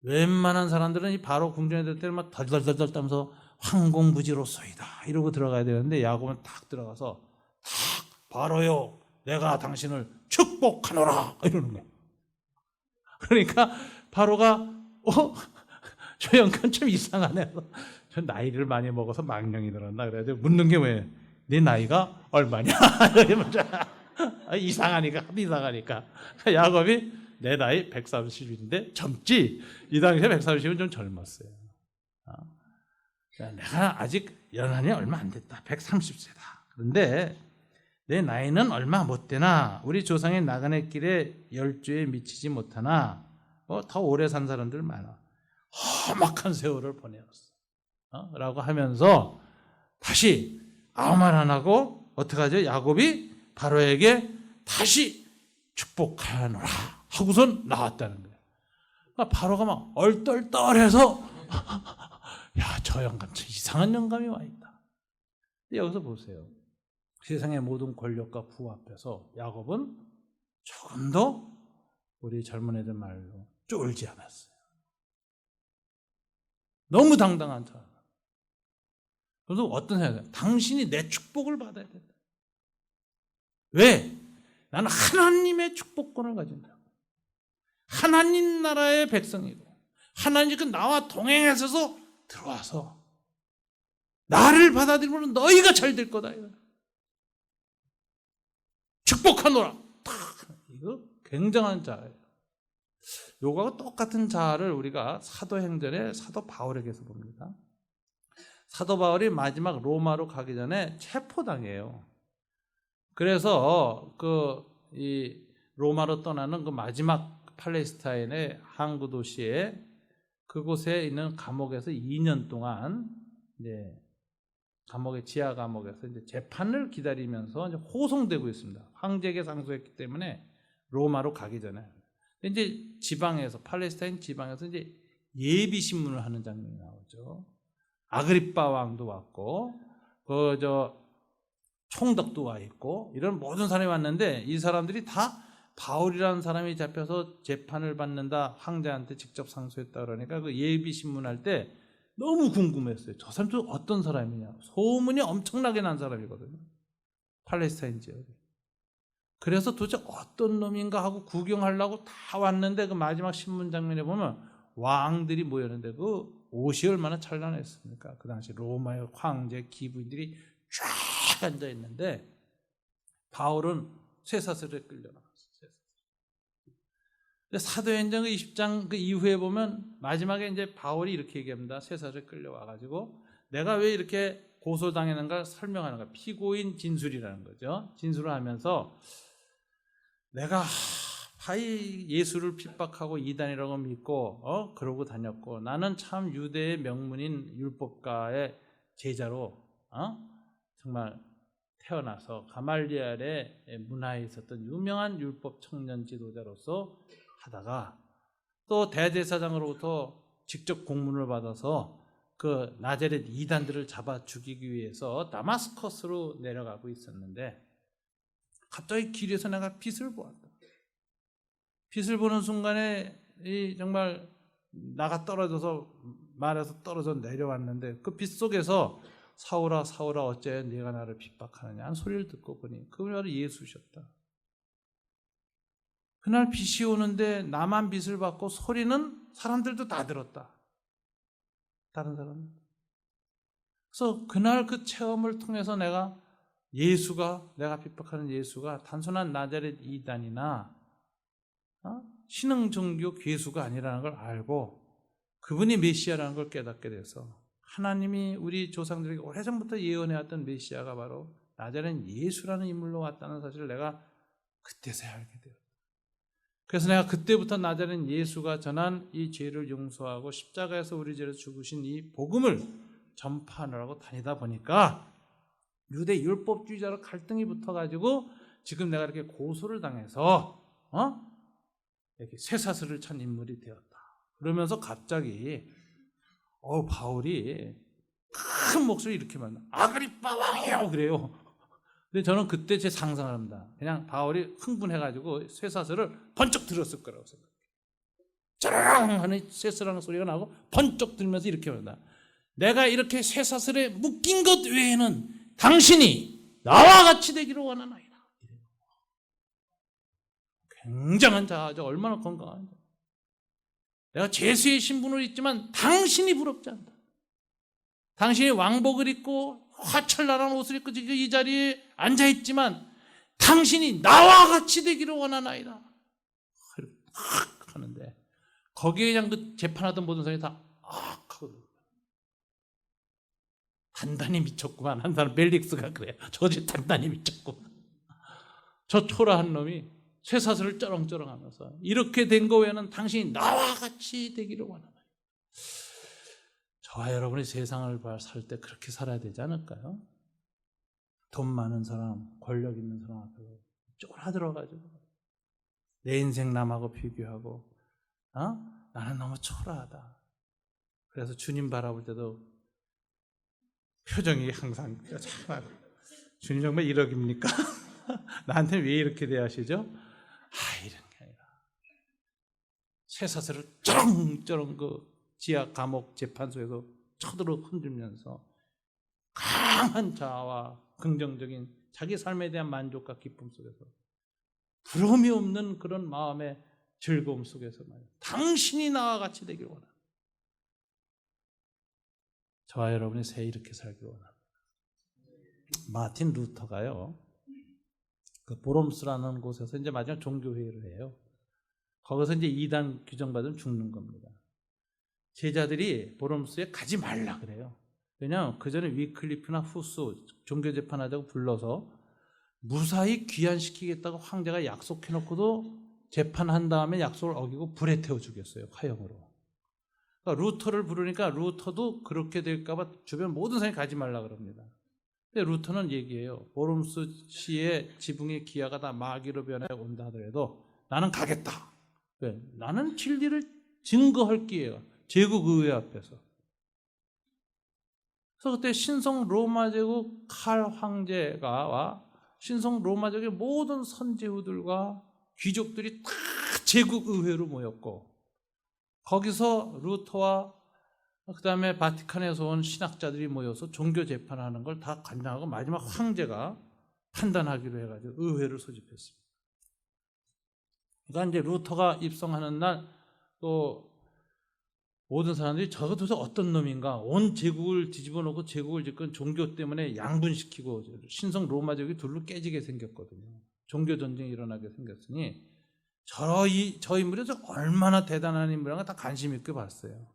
웬만한 사람들은 이 바로 궁전에 들 때는 막 덜덜덜덜 따면서 황공부지로소이다 이러고 들어가야 되는데 야곱은 탁 들어가서 탁 바로요 내가 당신을 축복하노라 이러는 거예요. 그러니까 바로가 저 영감 좀 이상하네. 저 나이를 많이 먹어서 망령이 들었나 그래가지고 묻는 게 뭐예요? 네 나이가 얼마냐? 이상하니까 야곱이 내 나이 130인데 젊지? 이 당시에 130은 좀 젊었어요. 내가 아직 연한이 얼마 안 됐다. 130세다. 그런데 내 나이는 얼마 못 되나 우리 조상의 나그네 길에 열주에 미치지 못하나 더 오래 산 사람들 많아. 험악한 세월을 보내었어. 라고 하면서 다시 아무 말 안 하고 어떡하죠? 야곱이 바로에게 다시 축복하노라 하고선 나왔다는 거예요. 그러니까 바로가 막 얼떨떨해서 야, 저 영감 참 이상한 영감이 와 있다. 근데 여기서 보세요. 세상의 모든 권력과 부와 앞에서 야곱은 조금 더 우리 젊은 애들 말로 쫄지 않았어요. 너무 당당한 자. 그래서 어떤 생각이에요? 당신이 내 축복을 받아야 된다. 왜? 나는 하나님의 축복권을 가진다. 하나님 나라의 백성이고 하나님께 나와 동행하셔서 들어와서 나를 받아들이면 너희가 잘 될 거다. 축복하노라. 이거 굉장한 자예요. 요거하고 똑같은 자를 우리가 사도행전에 사도 바울에게서 봅니다. 사도 바울이 마지막 로마로 가기 전에 체포당해요. 그래서 이 로마로 떠나는 그 마지막 팔레스타인의 항구 도시에 그곳에 있는 감옥에서 2년 동안 이제 감옥의 지하 감옥에서 이제 재판을 기다리면서 이제 호송되고 있습니다. 황제에게 상소했기 때문에 로마로 가기 전에 이제 지방에서 팔레스타인 지방에서 이제 예비 신문을 하는 장면이 나오죠. 아그리빠 왕도 왔고 총독도 와 있고 이런 모든 사람이 왔는데 이 사람들이 다 바울이라는 사람이 잡혀서 재판을 받는다 황제한테 직접 상소했다 그러니까 그 예비 신문할 때 너무 궁금했어요. 저 사람도 어떤 사람이냐. 소문이 엄청나게 난 사람이거든요. 팔레스타인 지역에. 그래서 도대체 어떤 놈인가 하고 구경하려고 다 왔는데 그 마지막 신문 장면에 보면 왕들이 모였는데 그 옷이 얼마나 찬란했습니까? 그 당시 로마의 황제 기부인들이 쫙 앉아 있는데 바울은 쇠사슬에 끌려나갔어요. 사도행전 20장 그 이후에 보면 마지막에 이제 바울이 이렇게 얘기합니다. 쇠사슬에 끌려와가지고 내가 왜 이렇게 고소당했는가 설명하는 거야. 피고인 진술이라는 거죠. 진술을 하면서 내가 예수를 핍박하고 이단이라고 믿고 그러고 다녔고 나는 참 유대의 명문인 율법가의 제자로 정말 태어나서 가말리엘의 문화에 있었던 유명한 율법 청년 지도자로서 하다가 또 대제사장으로부터 직접 공문을 받아서 그 나자렛 이단들을 잡아 죽이기 위해서 다마스커스로 내려가고 있었는데 갑자기 길에서 내가 빛을 보았다. 빛을 보는 순간에 정말 나가 떨어져서 말에서 떨어져 내려왔는데 그 빛 속에서 사울아 사울아 어째 네가 나를 핍박하느냐 하는 소리를 듣고 보니 그분이 바로 예수셨다. 그날 빛이 오는데 나만 빛을 받고 소리는 사람들도 다 들었다. 다른 사람은. 그래서 그날 그 체험을 통해서 내가 핍박하는 예수가 단순한 나자렛 이단이나 신흥 종교 괴수가 아니라는 걸 알고 그분이 메시아라는 걸 깨닫게 돼서 하나님이 우리 조상들에게 오래전부터 예언해왔던 메시아가 바로 나자렛 예수라는 인물로 왔다는 사실을 내가 그때서야 알게 되었다. 그래서 내가 그때부터 나자렛 예수가 전한 이 죄를 용서하고 십자가에서 우리 죄를 죽으신 이 복음을 전파하느라고 다니다 보니까 유대 율법주의자로 갈등이 붙어가지고 지금 내가 이렇게 고소를 당해서 이렇게 쇠사슬을 찬 인물이 되었다. 그러면서 갑자기 바울이 큰 목소리 이렇게 만나 아그리빠 왕이요 그래요. 근데 저는 그때 제 상상을 합니다. 그냥 바울이 흥분해가지고 쇠사슬을 번쩍 들었을 거라고 생각해요. 짜랑 하는 쇠사슬하는 소리가 나고 번쩍 들면서 이렇게 말한다. 내가 이렇게 쇠사슬에 묶인 것 외에는 당신이 나와 같이 되기를 원하나이다. 굉장한 자아죠. 얼마나 건강한지. 내가 제수의 신분을 있지만 당신이 부럽지 않다. 당신이 왕복을 입고 화철나란 옷을 입고 지금 이 자리에 앉아있지만 당신이 나와 같이 되기를 원하나이다. 악 하는데 거기에 그냥 그 재판하던 모든 사람이 다 하거든. 단단히 미쳤구만. 한 사람 벨릭스가 그래요. 저지 단단히 미쳤구만. 저 초라한 놈이 쇠사슬을 쩌렁쩌렁 하면서 이렇게 된 거 외에는 당신이 나와 같이 되기를 원하나요. 저와 여러분이 세상을 살 때 그렇게 살아야 되지 않을까요? 돈 많은 사람, 권력 있는 사람 앞에 쫄아들어가지고 내 인생 남하고 비교하고 나는 너무 초라하다. 그래서 주님 바라볼 때도 표정이 항상 참 주님 정말 1억입니까? 나한테 왜 이렇게 대하시죠? 이런 게 아니라 쇠사슬을 쩌렁쩌렁 그 지하 감옥 재판소에서 쳐들어 흔들면서 강한 자아와 긍정적인 자기 삶에 대한 만족과 기쁨 속에서 부러움이 없는 그런 마음의 즐거움 속에서 말이야. 당신이 나와 같이 되길 원합니다. 저와 여러분이 새 이렇게 살길 원합니다. 마틴 루터가요. 그 보롬스라는 곳에서 이제 마지막 종교회의를 해요. 거기서 이제 이단 규정받으면 죽는 겁니다. 제자들이 보롬스에 가지 말라 그래요. 왜냐하면 그 전에 위클리프나 후스 종교재판하자고 불러서 무사히 귀환시키겠다고 황제가 약속해놓고도 재판한 다음에 약속을 어기고 불에 태워 죽였어요. 화형으로. 그러니까 루터를 부르니까 루터도 그렇게 될까봐 주변 모든 사람이 가지 말라 그럽니다. 근데 루터는 얘기해요. 보롬스 씨의 지붕의 기아가 다 마귀로 변해 온다 하더라도 나는 가겠다. 왜? 나는 진리를 증거할 기회가 제국 의회 앞에서. 그래서 그때 신성 로마 제국 칼 황제가 신성 로마 제국의 모든 선제후들과 귀족들이 다 제국 의회로 모였고 거기서 루터와 그 다음에 바티칸에서 온 신학자들이 모여서 종교 재판하는 걸 다 관장하고 마지막 황제가 판단하기로 해가지고 의회를 소집했습니다. 그러니까 이제 루터가 입성하는 날 또 모든 사람들이 저거 도대체 어떤 놈인가 온 제국을 뒤집어 놓고 제국을 짓건 종교 때문에 양분시키고 신성 로마 제국이 둘로 깨지게 생겼거든요. 종교 전쟁이 일어나게 생겼으니 저 인물이 얼마나 대단한 인물인가 다 관심 있게 봤어요.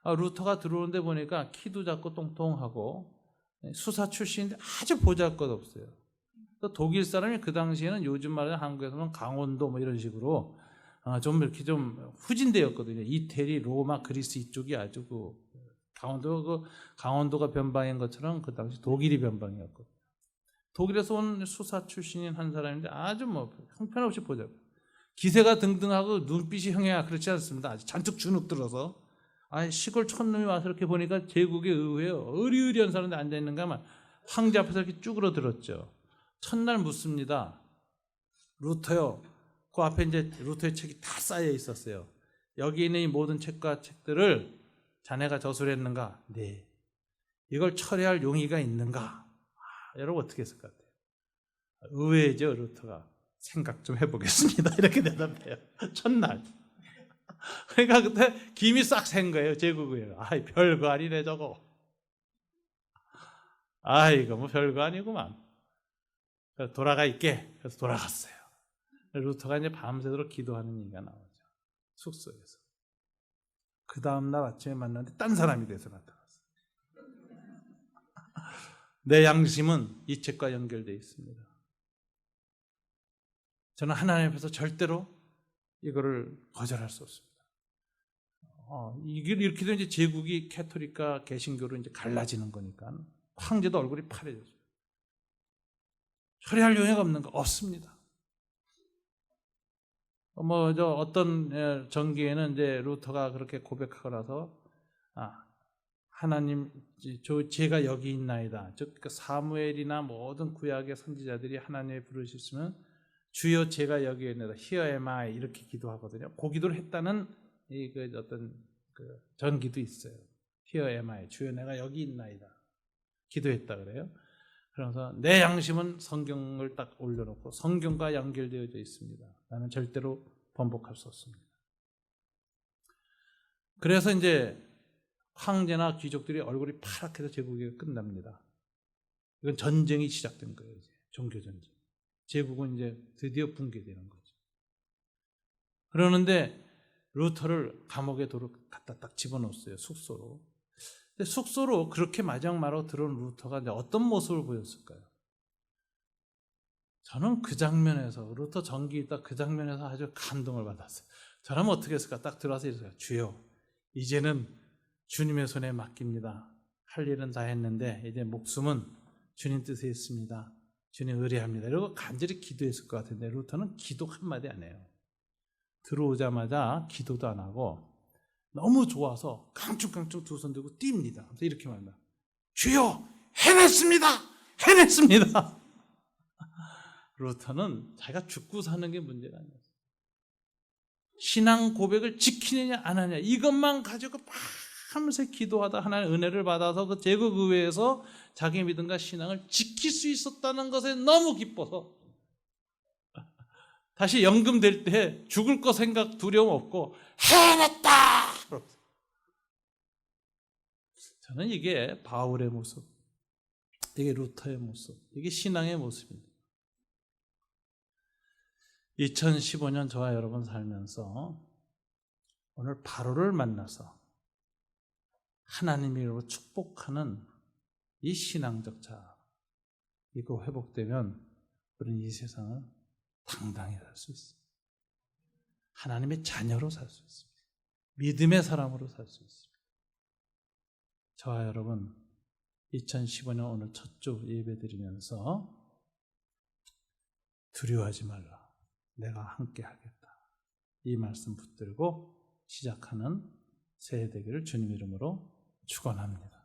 루터가 들어오는데 보니까 키도 작고 똥똥하고 수사 출신인데 아주 보잘것없어요. 독일 사람이 그 당시에는 요즘 말하는 한국에서는 강원도 뭐 이런 식으로 좀 이렇게 좀 후진대였거든요. 이태리, 로마, 그리스 이쪽이 아주 강원도가 변방인 것처럼 그 당시 독일이 변방이었거든요. 독일에서 온 수사 출신인 한 사람인데 아주 형편없이 보잘것. 기세가 등등하고 눈빛이 형해야 그렇지 않습니다. 아주 잔뜩 주눅 들어서. 시골 촌놈이 와서 이렇게 보니까 제국의 의회에 어리으리한 사람들 앉아있는가 하면 황제 앞에서 이렇게 쭈그러들었죠. 첫날 묻습니다. 루터요. 그 앞에 이제 루터의 책이 다 쌓여 있었어요. 여기 있는 이 모든 책과 책들을 자네가 저술했는가? 네. 이걸 철회할 용의가 있는가? 여러분 어떻게 했을 것 같아요? 의외죠, 루터가. 생각 좀 해보겠습니다. 이렇게 대답해요. 첫날. 그러니까 그때 김이 싹 샌 거예요, 제국에. 아이, 별거 아니네, 저거. 이거 뭐 별거 아니구만. 그래서 돌아가 있게. 그래서 돌아갔어요. 루터가 이제 밤새도록 기도하는 얘기가 나오죠. 숙소에서. 그 다음날 아침에 만났는데 딴 사람이 돼서 나타났어요. 내 양심은 이 책과 연결되어 있습니다. 저는 하나님 앞에서 절대로 이거를 거절할 수 없습니다. 이게 이렇게 되면 이제 제국이 캐톨릭과 개신교로 이제 갈라지는 거니까 황제도 얼굴이 파래졌어요. 처리할 용의가 없는 거 없습니다. 어떤 전기에는 이제 루터가 그렇게 고백하고 나서 하나님, 제가 여기 있나이다. 즉 사무엘이나 모든 구약의 선지자들이 하나님을 부르셨으면 주여 제가 여기 있나이다. Here am I 이렇게 기도하거든요. 그 기도를 했다는 어떤 전기도 있어요. Here am I. 주여 내가 여기 있나이다. 기도했다 그래요. 그래서 내 양심은 성경을 딱 올려놓고 성경과 연결되어져 있습니다. 나는 절대로 번복할 수 없습니다. 그래서 이제 황제나 귀족들이 얼굴이 파랗게 제국이 끝납니다. 이건 전쟁이 시작된 거예요. 이제 종교 전쟁. 제국은 이제 드디어 붕괴되는 거죠. 그러는데 루터를 감옥에 갖다 딱 집어넣었어요. 숙소로. 근데 숙소로 그렇게 마지막 말하고 들어온 루터가 이제 어떤 모습을 보였을까요? 저는 그 장면에서 루터 전기 있다 그 장면에서 아주 감동을 받았어요. 저라면 어떻게 했을까? 딱 들어와서 이랬어요. 주여, 이제는 주님의 손에 맡깁니다. 할 일은 다 했는데 이제 목숨은 주님 뜻에 있습니다. 주님 의뢰합니다. 이러고 간절히 기도했을 것 같은데 루터는 기도 한마디 안 해요. 들어오자마자 기도도 안 하고 너무 좋아서 깡충깡충 두 손 들고 뜁니다. 그래서 이렇게 말합니다. 주여, 해냈습니다. 해냈습니다. 루터는 자기가 죽고 사는 게 문제가 아니었어요. 신앙 고백을 지키느냐 안 하느냐 이것만 가지고 밤새 기도하다 하나님의 은혜를 받아서 그 제국 의회에서 자기 믿음과 신앙을 지킬 수 있었다는 것에 너무 기뻐서 다시 연금될 때 죽을 거 생각 두려움 없고 해냈다! 저는 이게 바울의 모습, 이게 루터의 모습, 이게 신앙의 모습입니다. 2015년 저와 여러분 살면서 오늘 바로를 만나서 하나님의 이름으로 축복하는 이 신앙적 자아, 이거 회복되면 우리는 이 세상을 당당히 살 수 있습니다. 하나님의 자녀로 살 수 있습니다. 믿음의 사람으로 살 수 있습니다. 저와 여러분 2015년 오늘 첫 주 예배 드리면서 두려워하지 말라. 내가 함께 하겠다. 이 말씀 붙들고 시작하는 새해 되기를 주님 이름으로 축원합니다.